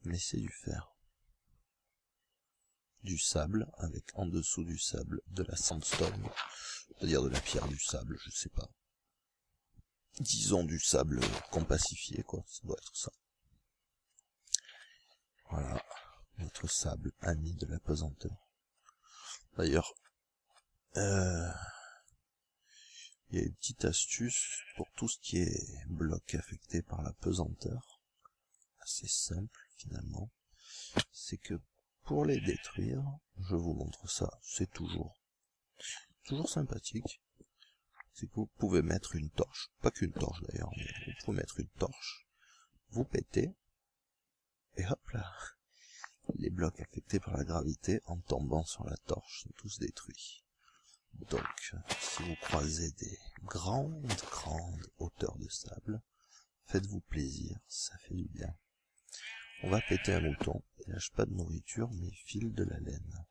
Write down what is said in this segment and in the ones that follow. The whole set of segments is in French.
mais c'est du fer. Du sable, avec en dessous du sable de la sandstone, c'est-à-dire de la pierre du sable, je sais pas. Disons du sable compacifié, quoi, ça doit être ça. Voilà, notre sable ami de la pesanteur. D'ailleurs, il y a une petite astuce pour tout ce qui est bloc affecté par la pesanteur, assez simple finalement, c'est que pour les détruire, je vous montre ça, c'est toujours sympathique, c'est que vous pouvez mettre une torche, pas qu'une torche d'ailleurs, mais vous pouvez mettre une torche, vous pétez, et hop là, les blocs affectés par la gravité en tombant sur la torche sont tous détruits. Donc, si vous croisez des grandes hauteurs de sable, faites-vous plaisir, ça fait du bien. On va péter un mouton, il lâche pas de nourriture, mais il file de la laine.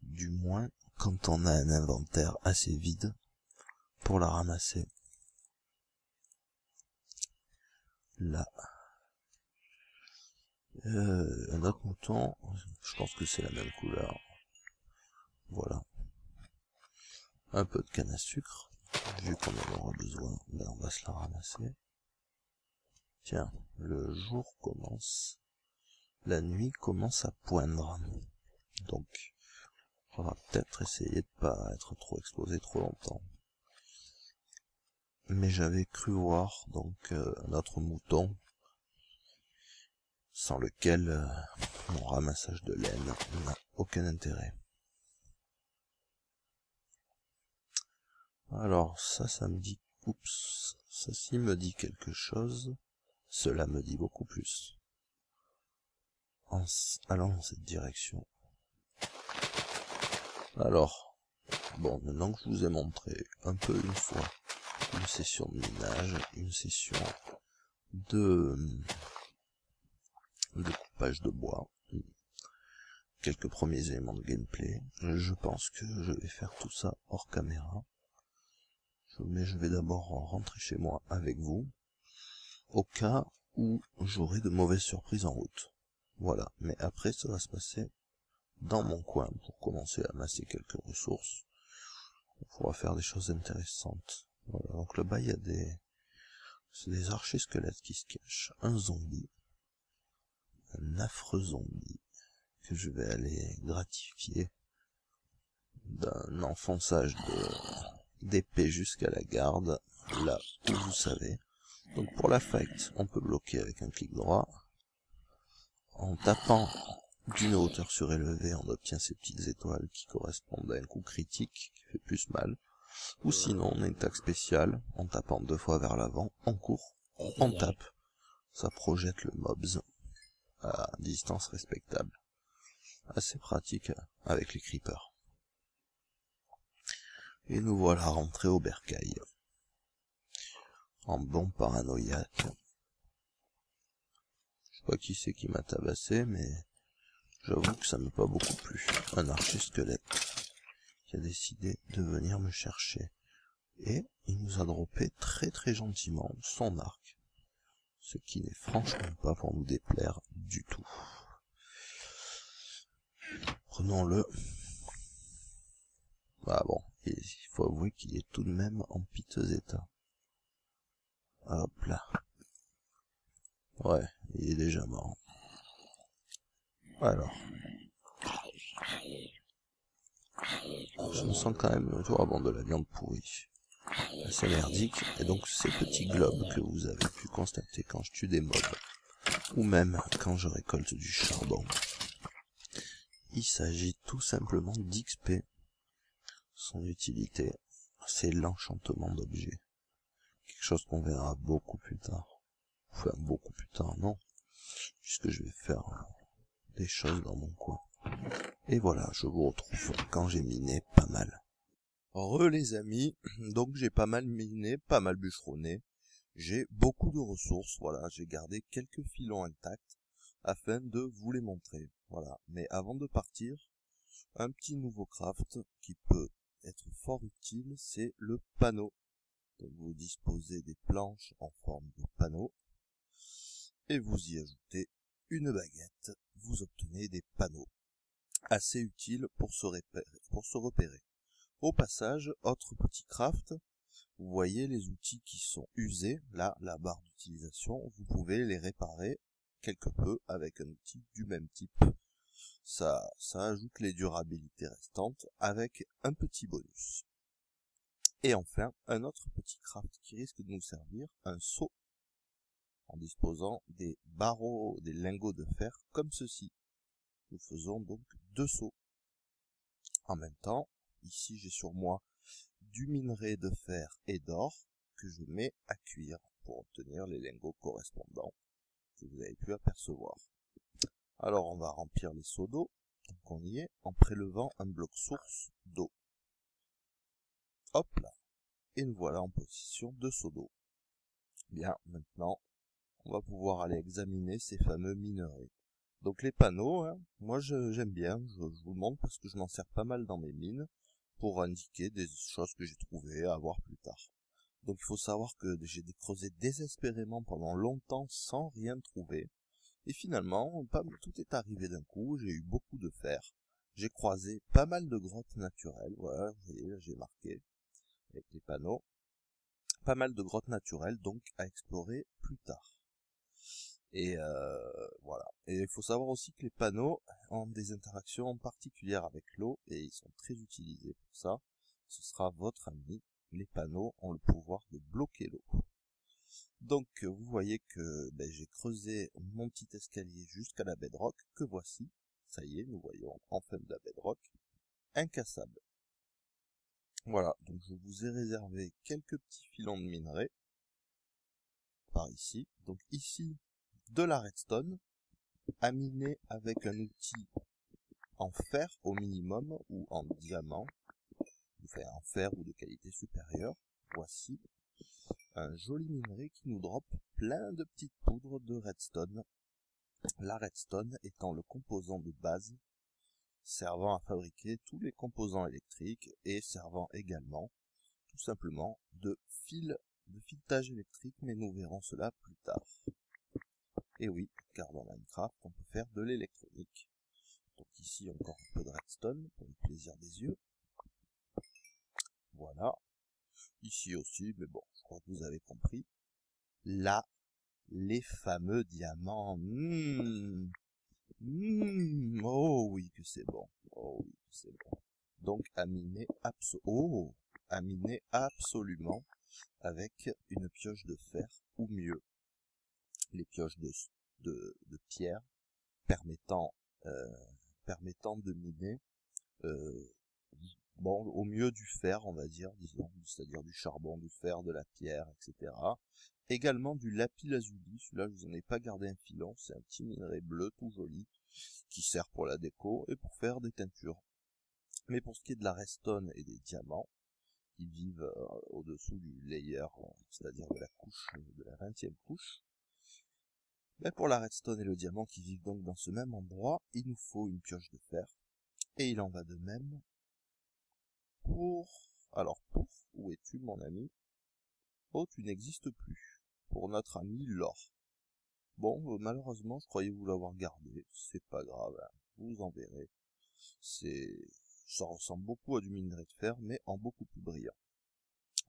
Du moins, quand on a un inventaire assez vide pour la ramasser. Là. Un autre mouton, je pense que c'est la même couleur. Voilà. Un peu de canne à sucre, vu qu'on en aura besoin, ben on va se la ramasser. Tiens, le jour commence, la nuit commence à poindre, donc on va peut-être essayer de pas être trop exposé trop longtemps. Mais j'avais cru voir donc un autre mouton, sans lequel mon ramassage de laine n'a aucun intérêt. Alors ça me dit, oups, ça s'y me dit quelque chose, cela me dit beaucoup plus. En allant dans cette direction. Alors, bon, maintenant que je vous ai montré un peu une fois une session de minage, une session de coupage de bois, quelques premiers éléments de gameplay, je pense que je vais faire tout ça hors caméra. Mais je vais d'abord rentrer chez moi avec vous, au cas où j'aurai de mauvaises surprises en route. Voilà, mais après ça va se passer dans mon coin pour commencer à amasser quelques ressources. On pourra faire des choses intéressantes. Voilà, donc là-bas il y a des archers squelettes qui se cachent. Un zombie, un affreux zombie, que je vais aller gratifier d'un enfonçage d'épée jusqu'à la garde, là où vous savez. Donc pour la fight, on peut bloquer avec un clic droit. En tapant d'une hauteur surélevée, on obtient ces petites étoiles qui correspondent à un coup critique qui fait plus mal. Ou sinon, on a une attaque spéciale, en tapant 2 fois vers l'avant, on court, on tape, ça projette le mobs à distance respectable. Assez pratique avec les creepers. Et nous voilà rentrés au bercail. En bon paranoïaque. Je sais pas qui c'est qui m'a tabassé, mais j'avoue que ça m'a pas beaucoup plu. Un archer squelette qui a décidé de venir me chercher. Et il nous a droppé très gentiment son arc. Ce qui n'est franchement pas pour nous déplaire du tout. Prenons-le. Ah bon, il faut avouer qu'il est tout de même en piteux état. Hop là. Ouais, il est déjà mort. Alors. Je me sens quand même toujours bon de la viande pourrie. Assez merdique. Et donc ces petits globes que vous avez pu constater quand je tue des mobs, ou même quand je récolte du charbon, il s'agit tout simplement d'XP. Son utilité, c'est l'enchantement d'objets. Quelque chose qu'on verra beaucoup plus tard. Enfin, beaucoup plus tard, non. Puisque je vais faire des choses dans mon coin. Et voilà, je vous retrouve quand j'ai miné pas mal. Les amis, donc j'ai pas mal miné, pas mal bûcheronné. J'ai beaucoup de ressources, voilà, j'ai gardé quelques filons intacts afin de vous les montrer. Voilà, mais avant de partir, un petit nouveau craft qui peut être fort utile, c'est le panneau. Donc vous disposez des planches en forme de panneau et vous y ajoutez une baguette, vous obtenez des panneaux, assez utiles pour se repérer. Au passage, autre petit craft, vous voyez les outils qui sont usés, là, la barre d'utilisation, vous pouvez les réparer quelque peu avec un outil du même type. Ça ajoute les durabilités restantes avec un petit bonus. Et enfin, un autre petit craft qui risque de nous servir, un seau, en disposant des barreaux, des lingots de fer comme ceci. Nous faisons donc 2 seaux. En même temps, ici j'ai sur moi du minerai de fer et d'or que je mets à cuire pour obtenir les lingots correspondants que vous avez pu apercevoir. Alors on va remplir les seaux d'eau, donc on y est, en prélevant un bloc source d'eau. Hop là, et nous voilà en position de seau d'eau. Bien, maintenant, on va pouvoir aller examiner ces fameux minerais. Donc les panneaux, hein, moi j'aime bien, je vous le montre parce que je m'en sers pas mal dans mes mines pour indiquer des choses que j'ai trouvées à voir plus tard. Donc il faut savoir que j'ai creusé désespérément pendant longtemps sans rien trouver. Et finalement, tout est arrivé d'un coup, j'ai eu beaucoup de fer. J'ai croisé pas mal de grottes naturelles, voilà, vous voyez, là j'ai marqué avec les panneaux. Pas mal de grottes naturelles donc à explorer plus tard. Et voilà. Et il faut savoir aussi que les panneaux ont des interactions particulières avec l'eau et ils sont très utilisés pour ça. Ce sera votre ami. Les panneaux ont le pouvoir de bloquer l'eau. Donc vous voyez que j'ai creusé mon petit escalier jusqu'à la bedrock que voici. Ça y est, nous voyons enfin de la bedrock incassable. Voilà, donc je vous ai réservé quelques petits filons de minerai par ici. Donc ici, de la redstone, aminée avec un outil en fer au minimum ou en diamant, enfin en fer ou de qualité supérieure. Voici un joli minerai qui nous drop plein de petites poudres de redstone. La redstone étant le composant de base servant à fabriquer tous les composants électriques et servant également tout simplement de filetage électrique, mais nous verrons cela plus tard. Et oui, car dans Minecraft on peut faire de l'électronique. Donc ici encore un peu de redstone pour le plaisir des yeux. Voilà. Ici aussi, mais bon, je crois que vous avez compris. Là, les fameux diamants. Oh oui que c'est bon. Oh oui que c'est bon. Donc aminer absolument avec une pioche de fer ou mieux les pioches de pierre permettant de miner bon, au mieux du fer, on va dire, disons, c'est-à-dire du charbon, du fer, de la pierre, etc. Également du lapis lazuli, celui-là je vous en ai pas gardé un filon, c'est un petit minerai bleu tout joli, qui sert pour la déco et pour faire des teintures. Mais pour ce qui est de la redstone et des diamants, qui vivent au-dessous du layer, c'est-à-dire de la couche, de la 20e couche, mais pour la redstone et le diamant qui vivent donc dans ce même endroit, il nous faut une pioche de fer, et il en va de même où es-tu mon ami? Oh, tu n'existes plus. Pour notre ami l'or. Bon, malheureusement, je croyais vous l'avoir gardé. C'est pas grave, hein. Vous en verrez. Ça ressemble beaucoup à du minerai de fer, mais en beaucoup plus brillant.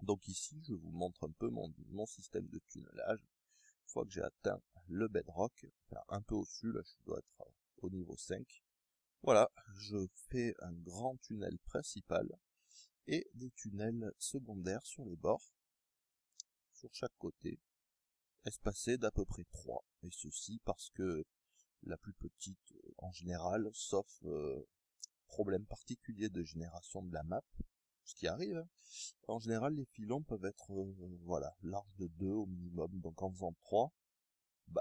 Donc ici, je vous montre un peu mon système de tunnelage. Une fois que j'ai atteint le bedrock, enfin un peu au-dessus, là je dois être au niveau 5. Voilà, je fais un grand tunnel principal et des tunnels secondaires sur les bords, sur chaque côté, espacés d'à peu près 3. Et ceci parce que la plus petite, en général, sauf problème particulier de génération de la map, ce qui arrive, hein. En général, les filons peuvent être, voilà, larges de 2 au minimum. Donc en faisant 3,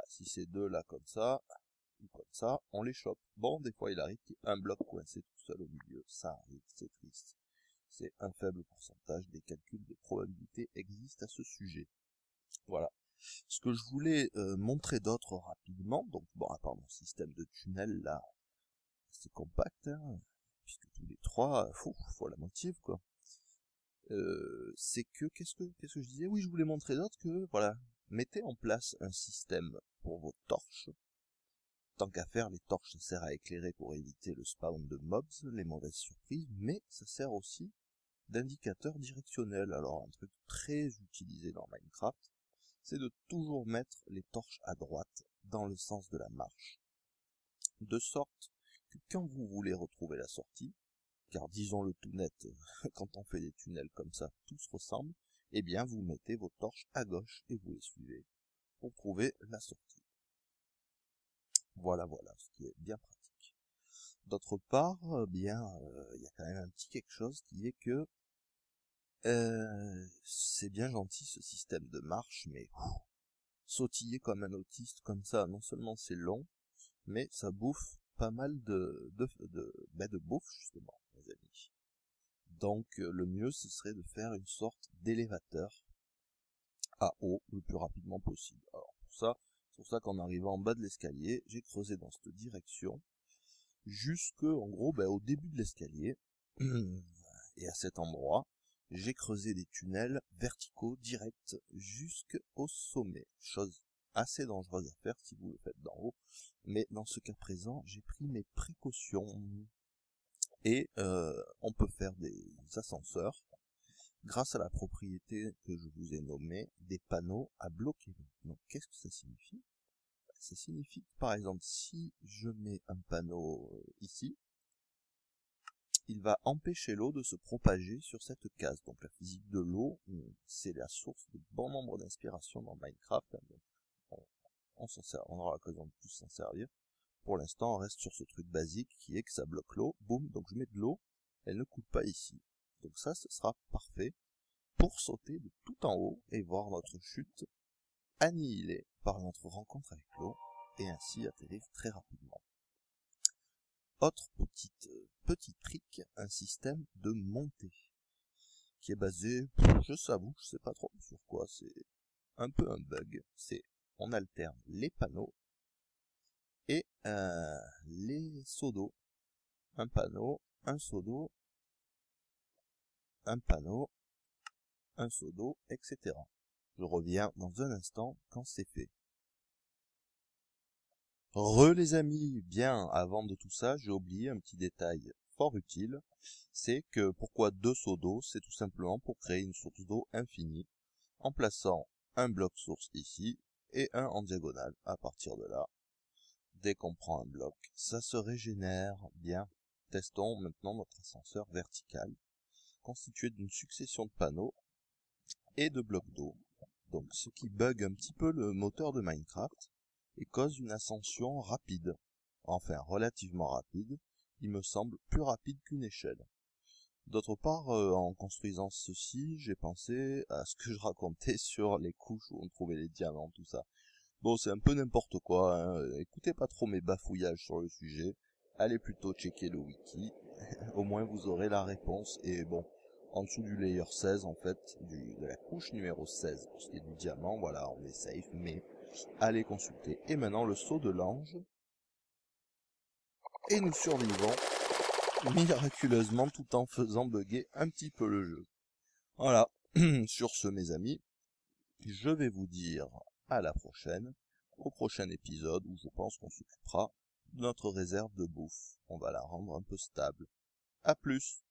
si c'est 2 là comme ça, ou comme ça, on les chope. Bon, des fois il arrive qu'il y ait un bloc coincé tout seul au milieu. Ça arrive, c'est triste. C'est un faible pourcentage, des calculs de probabilité existent à ce sujet. Voilà. Ce que je voulais montrer d'autre rapidement, donc bon, à part mon système de tunnel là, c'est compact, hein, puisque tous les trois, faut la moitié, quoi. C'est que, qu'est-ce que je disais? Oui, je voulais montrer d'autre que, voilà, mettez en place un système pour vos torches, Tant qu'à faire, les torches, ça sert à éclairer pour éviter le spawn de mobs, les mauvaises surprises, mais ça sert aussi d'indicateur directionnel. Alors un truc très utilisé dans Minecraft, c'est de toujours mettre les torches à droite, dans le sens de la marche, de sorte que quand vous voulez retrouver la sortie, car disons-le tout net, quand on fait des tunnels comme ça, tout se ressemble, eh bien vous mettez vos torches à gauche et vous les suivez pour trouver la sortie. Voilà, ce qui est bien pratique. D'autre part, il y a quand même un petit quelque chose qui est que c'est bien gentil ce système de marche, mais sautiller comme un autiste comme ça, non seulement c'est long, mais ça bouffe pas mal de bouffe justement, mes amis. Donc le mieux ce serait de faire une sorte d'élévateur à eau le plus rapidement possible. Alors c'est pour ça qu'en arrivant en bas de l'escalier, j'ai creusé dans cette direction, jusque en gros au début de l'escalier, et à cet endroit, j'ai creusé des tunnels verticaux directs jusqu'au sommet, chose assez dangereuse à faire si vous le faites d'en haut, mais dans ce cas présent, j'ai pris mes précautions, et on peut faire des ascenseurs, grâce à la propriété que je vous ai nommée, des panneaux à bloquer. Donc qu'est-ce que ça signifie? Ça signifie que par exemple, si je mets un panneau ici, il va empêcher l'eau de se propager sur cette case. Donc la physique de l'eau, c'est la source de bon nombre d'inspirations dans Minecraft. On aura l'occasion de plus s'en servir. Pour l'instant, on reste sur ce truc basique qui est que ça bloque l'eau. Boum, donc je mets de l'eau, elle ne coule pas ici. Donc ça, ce sera parfait pour sauter de tout en haut et voir notre chute annihilée par notre rencontre avec l'eau et ainsi atterrir très rapidement. Autre petit trick, un système de montée qui est basé, je sais pas trop sur quoi, c'est un peu un bug, on alterne les panneaux et les seaux d'eau. Un panneau, un seau d'eau, un panneau, un seau d'eau, etc. Je reviens dans un instant quand c'est fait. Les amis, bien avant de tout ça, j'ai oublié un petit détail fort utile, c'est que pourquoi 2 seaux d'eau, c'est tout simplement pour créer une source d'eau infinie, en plaçant un bloc source ici et un en diagonale. À partir de là, dès qu'on prend un bloc, ça se régénère bien. Testons maintenant notre ascenseur vertical, constitué d'une succession de panneaux et de blocs d'eau, donc ce qui bug un petit peu le moteur de Minecraft et cause une ascension rapide, enfin relativement rapide, il me semble plus rapide qu'une échelle. D'autre part, en construisant ceci, j'ai pensé à ce que je racontais sur les couches où on trouvait les diamants, tout ça. Bon, c'est un peu n'importe quoi, hein. Écoutez pas trop mes bafouillages sur le sujet, allez plutôt checker le wiki, au moins vous aurez la réponse, et bon, en dessous du layer 16, en fait, de la couche numéro 16, pour ce qui est du diamant, voilà, on est safe, mais allez consulter. Et maintenant, le saut de l'ange, et nous survivons miraculeusement tout en faisant bugger un petit peu le jeu. Voilà, sur ce mes amis, je vais vous dire à la prochaine, au prochain épisode où je pense qu'on s'occupera de notre réserve de bouffe. On va la rendre un peu stable. À plus!